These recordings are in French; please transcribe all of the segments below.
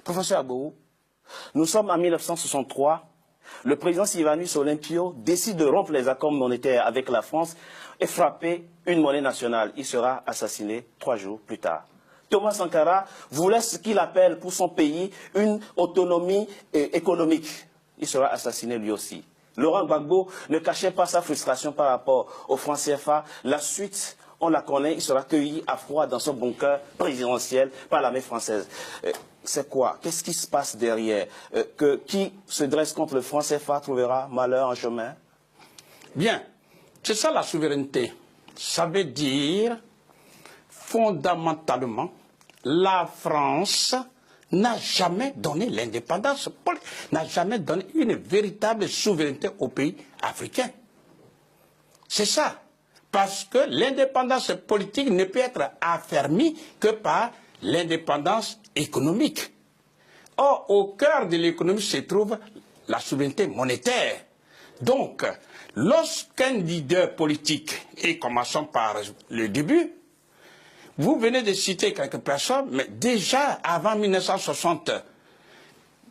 Professeur Abou, nous sommes en 1963. Le président Sylvanus Olympio décide de rompre les accords monétaires avec la France et frapper une monnaie nationale. Il sera assassiné 3 jours plus tard. Thomas Sankara voulait ce qu'il appelle pour son pays une autonomie économique. Il sera assassiné lui aussi. Laurent Gbagbo ne cachait pas sa frustration par rapport au franc CFA. La suite, on la connaît, il sera cueilli à froid dans son bunker présidentiel par l'armée française. C'est quoi? Qu'est-ce qui se passe derrière? Qui se dresse contre le franc CFA trouvera malheur en chemin? Bien, c'est ça la souveraineté. Ça veut dire, fondamentalement, la France n'a jamais donné l'indépendance, n'a jamais donné une véritable souveraineté aux pays africains. C'est ça. Parce que l'indépendance politique ne peut être affermie que par l'indépendance économique. Or, au cœur de l'économie se trouve la souveraineté monétaire. Donc, lorsqu'un leader politique, et commençons par le début, vous venez de citer quelques personnes, mais déjà avant 1960,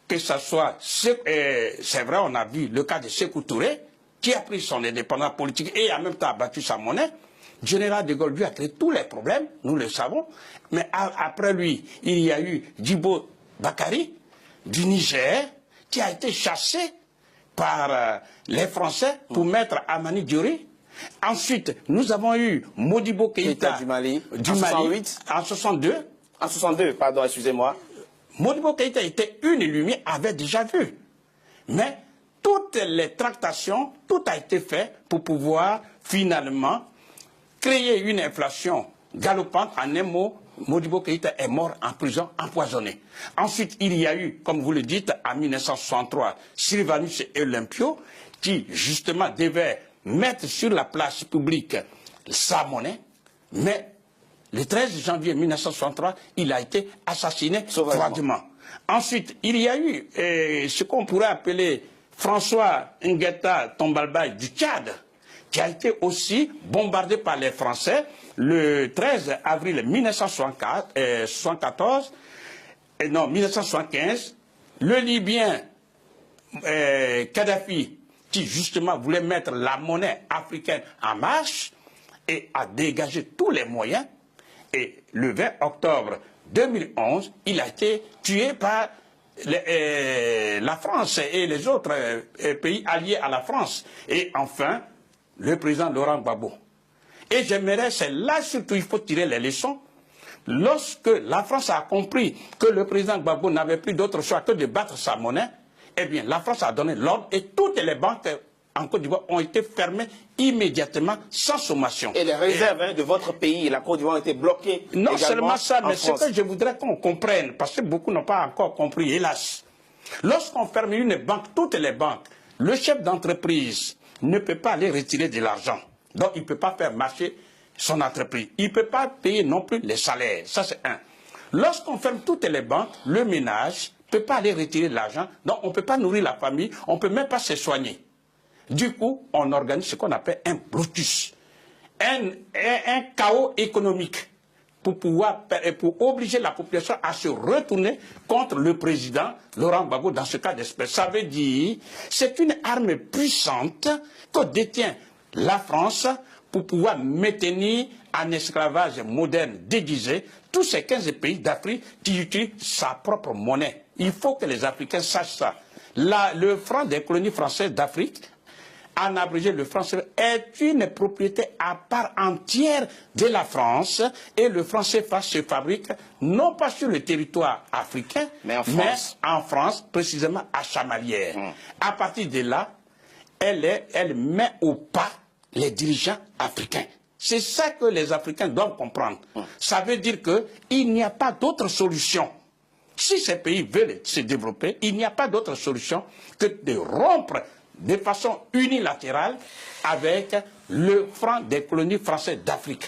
que ce soit, c'est vrai, on a vu le cas de Sékou Touré, qui a pris son indépendance politique et en même temps a battu sa monnaie. Général de Gaulle lui a créé tous les problèmes, nous le savons, mais après lui, il y a eu Djibo Bakary, du Niger, qui a été chassé par les Français pour mettre Amani Diori. Ensuite, nous avons eu Modibo Keïta du Mali, en 68. En 62. En 62, pardon, excusez-moi. Modibo Keïta était une lumière, avait déjà vu. Mais toutes les tractations, tout a été fait pour pouvoir finalement créer une inflation galopante. En un mot, Modibo Keïta est mort en prison, empoisonné. Ensuite, il y a eu, comme vous le dites, en 1963, Sylvanus Olympio, qui justement devait mettre sur la place publique sa monnaie, mais le 13 janvier 1963, il a été assassiné froidement. Ensuite, il y a eu ce qu'on pourrait appeler François Nguetta Tombalbaye du Tchad, qui a été aussi bombardé par les Français le 13 avril 1975. Le Libyen Kadhafi, qui justement voulait mettre la monnaie africaine en marche et a dégagé tous les moyens. Et le 20 octobre 2011, il a été tué par la France et les autres pays alliés à la France. Et enfin, le président Laurent Gbagbo. Et j'aimerais, c'est là surtout il faut tirer les leçons. Lorsque la France a compris que le président Gbagbo n'avait plus d'autre choix que de battre sa monnaie, eh bien, la France a donné l'ordre et toutes les banques en Côte d'Ivoire ont été fermées immédiatement sans sommation. Et les réserves de votre pays, la Côte d'Ivoire, ont été bloquées. Non seulement ça, mais ce que je voudrais qu'on comprenne, parce que beaucoup n'ont pas encore compris, hélas. Lorsqu'on ferme une banque, toutes les banques, le chef d'entreprise ne peut pas aller retirer de l'argent. Donc, il ne peut pas faire marcher son entreprise. Il ne peut pas payer non plus les salaires. Ça, c'est un. Lorsqu'on ferme toutes les banques, le ménage ne peut pas aller retirer de l'argent, donc on ne peut pas nourrir la famille, on ne peut même pas se soigner. Du coup, on organise ce qu'on appelle un blocus, un chaos économique pour obliger la population à se retourner contre le président Laurent Gbagbo dans ce cas d'espèce. Ça veut dire c'est une arme puissante que détient la France pour pouvoir maintenir en esclavage moderne déguisé tous ces 15 pays d'Afrique qui utilisent sa propre monnaie. Il faut que les Africains sachent ça. Le franc des colonies françaises d'Afrique, en abrégé le franc CFA, est une propriété à part entière de la France et le franc CFA se fabrique non pas sur le territoire africain, mais en France, précisément à Chamalières. À partir de là, elle met au pas les dirigeants africains. C'est ça que les Africains doivent comprendre. Ça veut dire qu'il n'y a pas d'autre solution. Si ces pays veulent se développer, il n'y a pas d'autre solution que de rompre de façon unilatérale avec le franc des colonies françaises d'Afrique.